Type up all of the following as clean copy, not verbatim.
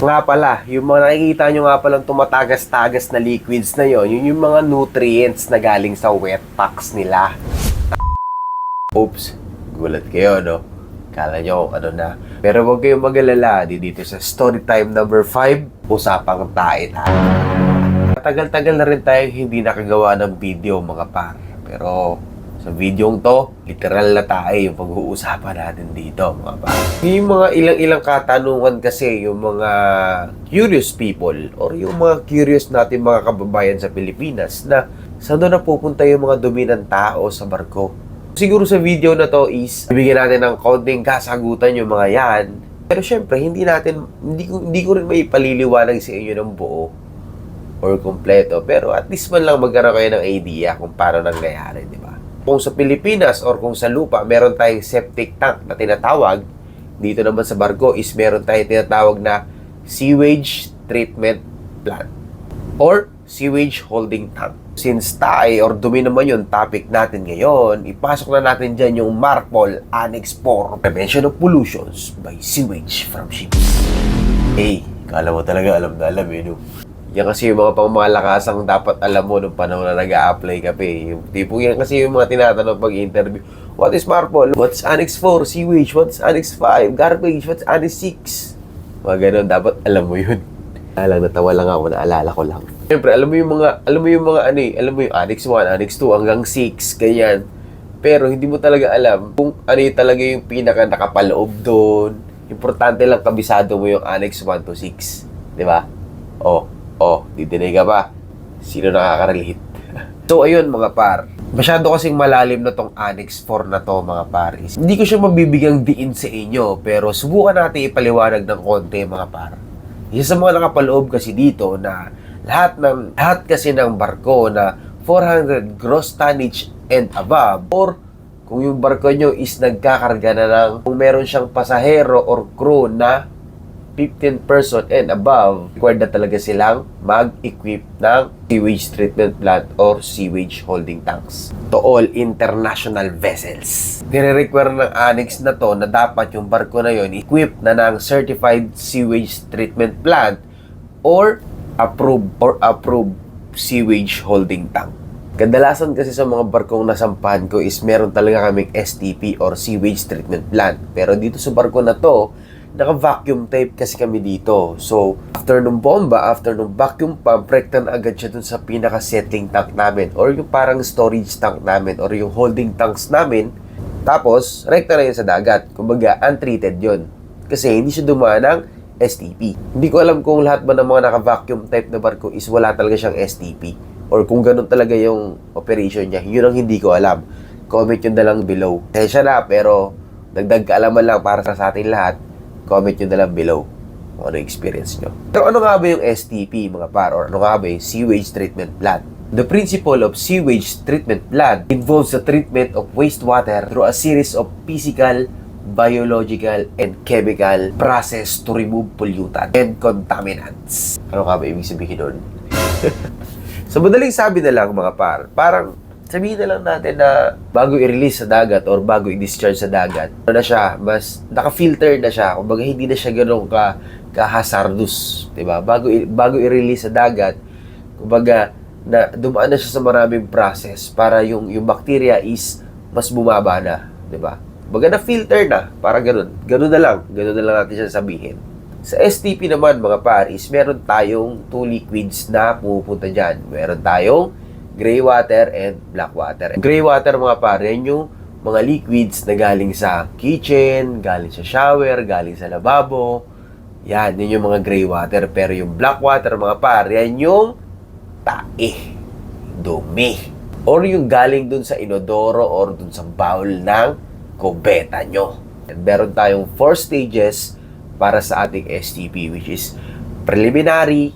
Nga pala, yung mga nakikita nyo nga palang tumatagas-tagas na liquids na yon, yun yung mga nutrients na galing sa wet packs nila. Oops, gulat kayo, no? Kala nyo ano na. Pero huwag kayong mag-alala, dito sa story time number 5, usapang tae tayo. Tagal-tagal na rin tayong hindi nakagawa ng video, mga par. Pero sa videong to, literal na tayo yung pag-uusapan natin dito, mga par. Yung mga ilang-ilang katanungan kasi, yung mga curious people or yung mga curious natin mga kababayan sa Pilipinas na saan doon na pupunta yung mga dumi ng tao sa barko. Siguro sa video na to is bibigyan natin ng konting kasagutan yung mga yan. Pero syempre, hindi ko rin may paliliwanag sa inyo ng buo or kompleto. Pero at least man lang magkaroon kayo ng idea kung paano nangyayari, di ba? Kung sa Pilipinas or kung sa lupa, meron tayong septic tank na tinatawag. Dito naman sa barko is meron tayong tinatawag na sewage treatment plant or sewage holding tank. Since tayo or dumi naman yung topic natin ngayon, ipasok na natin dyan yung MARPOL Annex 4 Prevention of Pollutions by Sewage from Ships. Hey, kala mo talaga alam na alam no? Yan kasi yung mga pangmalakasang dapat alam mo nung panahon na nag-a-apply ka pa eh. Yung tipong yan kasi yung mga tinatanong pag-interview. What is MARPOL? What's Annex 4? Sewage? What's Annex 5? Garbage? What's Annex 6? Mga ganun, dapat alam mo yun. Natawa lang ako, naalala ko lang. Siyempre, alam mo yung Annex 1, Annex 2, hanggang 6, ganyan. Pero hindi mo talaga alam kung ano yung talaga yung pinaka nakapaloob doon. Importante lang kabisado mo yung Annex 1 to 6. Di ba? Didinay ka pa. Sino nakaka-relate? So, ayun mga par. Masyado kasing malalim na tong Annex 4 na to mga paris. Hindi ko siya mabibigyang diin sa inyo, pero subukan natin ipaliwanag ng konti mga par. Isa sa mga nakapaloob kasi dito na lahat kasi ng barko na 400 gross tonnage and above, or kung yung barko nyo is nagkakarga na ng, kung meron siyang pasahero or crew na 15 person and above, required na talaga silang mag-equip ng sewage treatment plant or sewage holding tanks to all international vessels. Nire-require ng annex na to na dapat yung barko na yon equipped na ng certified sewage treatment plant or approved sewage holding tank. Kadalasan kasi sa mga barkong nasampahan ko is meron talaga kaming STP or sewage treatment plant. Pero dito sa barko na to, naka-vacuum tape kasi kami dito. So, after nung bomba, after nung vacuum pump, rekta na agad siya dun sa pinaka-settling tank namin or yung parang storage tank namin or yung holding tanks namin. Tapos, rekta na yun sa dagat. Kumbaga, untreated yun. Kasi hindi siya dumaan ng STP. Hindi ko alam kung lahat ba ng mga naka-vacuum type na barko is wala talaga siyang STP. Or kung ganun talaga yung operation niya. Yun ang hindi ko alam. Comment yun na lang below. Tensya na, pero dagdag kaalaman lang para sa atin lahat. Comment nyo na lang below kung ano experience nyo. Pero ano nga ba yung STP mga par? Or ano nga ba yung sewage treatment plant? The principle of sewage treatment plant involves the treatment of wastewater through a series of physical, biological, and chemical process to remove pollutants and contaminants. Ano nga ba ibig sabihin nun? Sa madaling sabi na lang mga par, parang sabihin na lang natin na bago i-release sa dagat or bago i-discharge sa dagat, ano na siya, mas naka-filter na siya. Kumbaga hindi na siya gano'ng ka-hazardous, diba? Bago i-release sa dagat, kumbaga na dumaan na siya sa maraming process para yung bacteria is mas bumaba na, diba? Kumbaga na-filter na, para gano'n. Gano'n na lang natin siya sabihin. Sa STP naman mga paris, meron tayong 2 liquids na pumupunta dyan. Meron tayong gray water and black water. Gray water mga pare, yung mga liquids na galing sa kitchen, galing sa shower, galing sa lababo. Yan, yun yung mga gray water. Pero yung black water mga pare, yan yung tae, dumi. Or yung galing dun sa inodoro or dun sa bowl ng kubeta nyo. And meron tayong 4 stages para sa ating STP, which is preliminary,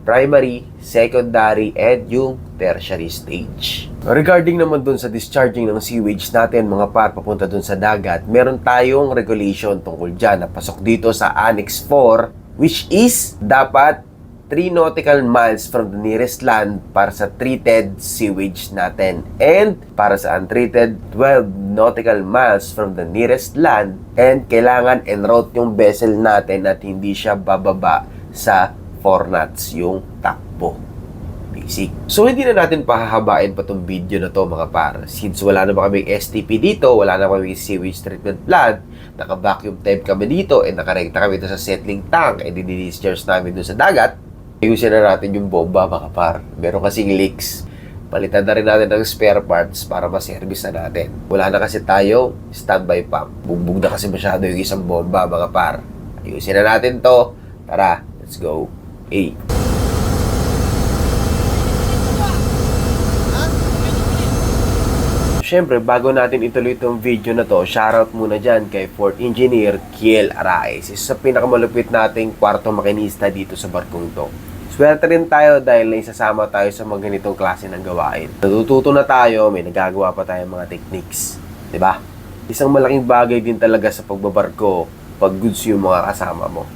primary, secondary, and yung tertiary stage. Regarding naman dun sa discharging ng sewage natin, mga par, papunta dun sa dagat, meron tayong regulation tungkol dyan na pasok dito sa Annex 4, which is dapat 3 nautical miles from the nearest land para sa treated sewage natin. And para sa untreated, 12 nautical miles from the nearest land. And kailangan en-route yung vessel natin at hindi siya bababa sa 4 knots yung takbo. Basic. So, hindi na natin pahahabain pa itong video na to mga par. Since wala na ba kaming STP dito, wala na kaming sewage treatment plant, naka-vacuum type kami dito, and nakarekta kami ito sa settling tank, and di-discharge namin doon sa dagat, ayusin na natin yung bomba mga par. Meron kasing leaks. Palitan na rin natin ng spare parts para ma-service na natin. Wala na kasi tayo standby pump. Bugbog na kasi masyado yung isang bomba mga par. Ayusin na natin to. Tara, let's go. Hey. Siyempre, bago natin ituloy itong video na to, shoutout muna dyan kay Fort Engineer Kiel Araez. Isa sa pinakamalupit nating kwarto makinista dito sa barkong to. Swerte rin tayo dahil naisasama tayo sa mga ganitong klase ng gawain. Natututo na tayo, may nagagawa pa tayong mga techniques. Diba? Isang malaking bagay din talaga sa pagbabarko pag goods yung mga kasama mo.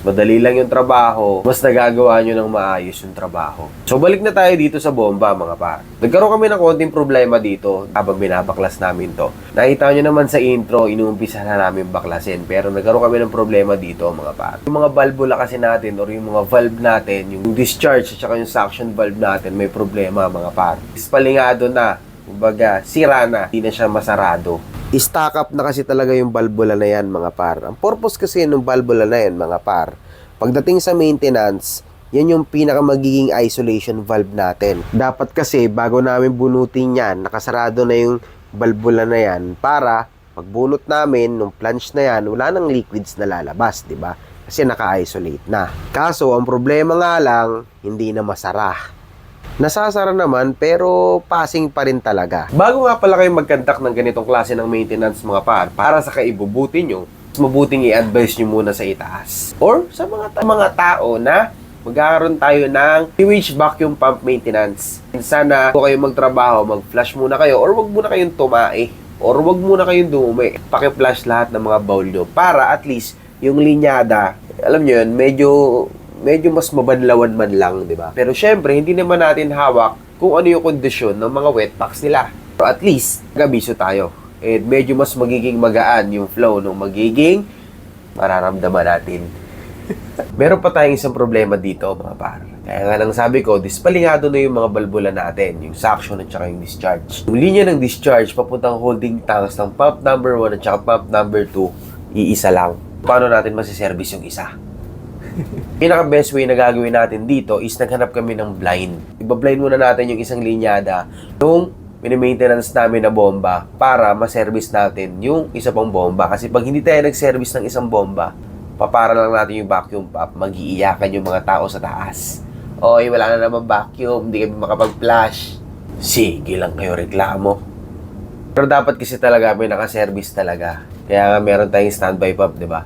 Madali lang yung trabaho, mas nagagawa nyo ng maayos yung trabaho. So, balik na tayo dito sa bomba, mga par. Nagkaroon kami ng konting problema dito habang binabaklas namin to. Nakita nyo naman sa intro, inuumpisa na namin baklasin. Pero nagkaroon kami ng problema dito, mga par. Yung mga valvula kasi natin or yung mga valve natin, yung discharge at saka yung suction valve natin, may problema, mga par. Palingado na, kumbaga, sira na, hindi na siya masarado. I-stock up na kasi talaga yung valvula na yan, mga par. Ang purpose kasi ng valvula na yan, mga par, pagdating sa maintenance, yan yung pinaka magiging isolation valve natin. Dapat kasi, bago namin bunutin yan, nakasarado na yung valvula na yan para pagbunot namin, nung plunge na yan, wala nang liquids na lalabas, di ba? Kasi naka-isolate na. Kaso, ang problema nga lang, hindi na masara. Nasasara naman pero passing pa rin talaga. Bago nga pala kayo mag-conduct ng ganitong klase ng maintenance mga par, para sa kaibubuti nyo, mabuting i-advise nyo muna sa itaas. Or sa mga tao na magkakaroon tayo ng sewage vacuum pump maintenance. Sana kung kayo magtrabaho, mag-flush muna kayo or wag muna kayong tumae or wag muna kayong dumumi. Paki-flush lahat ng mga bowl nyo para at least yung linyada, alam nyo yun, medyo mas mabanlawan man lang, di ba? Pero syempre, hindi naman natin hawak kung ano yung kondisyon ng mga wet packs nila. So at least, gabiso tayo. And medyo mas magiging magaan yung flow nung magiging mararamdaman natin. Meron pa tayong isang problema dito, mga par. Kaya nga nang sabi ko, dispalingado na yung mga balbula natin, yung suction at saka yung discharge. Yung linya ng discharge, papuntang holding tanks ng pump number 1 at saka pump number 2, iisa lang. Paano natin masiservice yung isa? Pinaka best way na gagawin natin dito is naghanap kami ng blind. Iba-blind muna natin yung isang linyada nung mini-maintenance namin na bomba para ma-service natin yung isa pang bomba. Kasi pag hindi tayo nag-service ng isang bomba, papara lang natin yung vacuum pump, mag-iiyakan yung mga tao sa taas. Oy, wala na naman vacuum, hindi kami makapag-flush. Sige lang kayo reklamo. Pero dapat kasi talaga may naka-service talaga. Kaya nga meron tayong standby pump, di ba?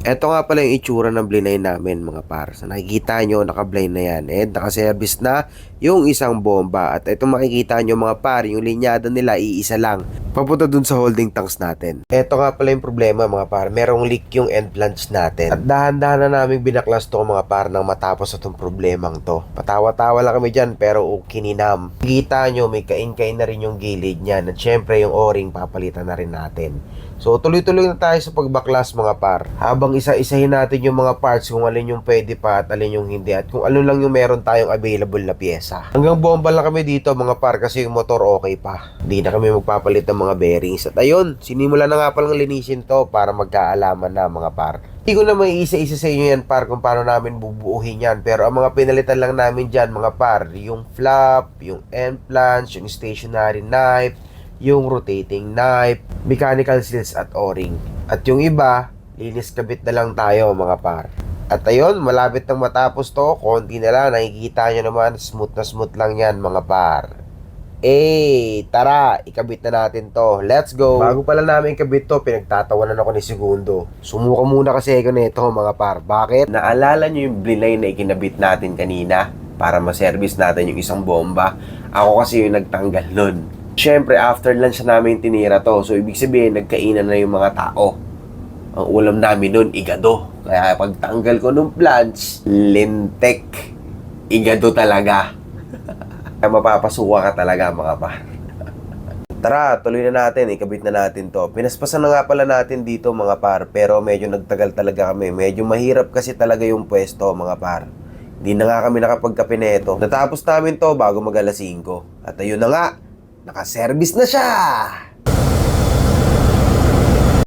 Ito nga pala yung itsura ng blinay namin mga par. So nakikita nyo, naka-blind na yan. And naka-service na yung isang bomba. At ito makikita nyo mga par, yung linyada nila iisa lang. Papunta dun sa holding tanks natin. Ito nga pala yung problema mga par. Merong leak yung end plunge natin. At dahan-dahan na namin binaklas to mga par nang matapos itong problemang to. Patawa-tawa lang kami dyan pero kininam. Kita nyo, may kain-kain na rin yung gilid niyan. At syempre yung o-ring papalitan na rin natin. So tuloy-tuloy na tayo sa pagbaklas mga par. Habang isa-isahin natin yung mga parts kung alin yung pwede pa at alin yung hindi. At kung ano lang yung meron tayong available na pyesa. Hanggang bomba lang kami dito mga par kasi yung motor okay pa. Hindi na kami magpapalit ng mga bearings. At ayun, sinimula na nga palang linisin to para magkaalaman na mga par. Hindi ko na may isa-isa sa inyo yan par kung paano namin bubuuhin yan. Pero ang mga pinalitan lang namin dyan mga par, yung flap, yung end flange, yung stationary knife, yung rotating knife, mechanical seals at o-ring. At yung iba, linis kabit na lang tayo mga par. At ayun, malapit nang matapos to, konti na lang, nakikita nyo naman, smooth na smooth lang yan mga par. Tara, ikabit na natin to. Let's go! Bago pala namin ikabit to, pinagtatawanan ako ni Segundo. Sumuka muna kasi ako nito mga par. Bakit? Naalala nyo yung blinay na ikinabit natin kanina para ma-service natin yung isang bomba? Ako kasi yung nagtanggal nun. Siyempre, after lunch na namin tinira to. So, ibig sabihin, nagkainan na yung mga tao. Ang ulam namin nun, igado. Kaya pagtanggal ko nung planch, lintek. Igado talaga. Kaya mapapasuka ka talaga mga par. Tara, tuloy na natin. Ikabit na natin to. Pinaspasan na nga pala natin dito mga par. Pero medyo nagtagal talaga kami. Medyo mahirap kasi talaga yung pwesto mga par. Hindi na nga kami nakapagkape neto. Natapos namin to bago mag alas 5. At ayun na nga, nakaservice na siya!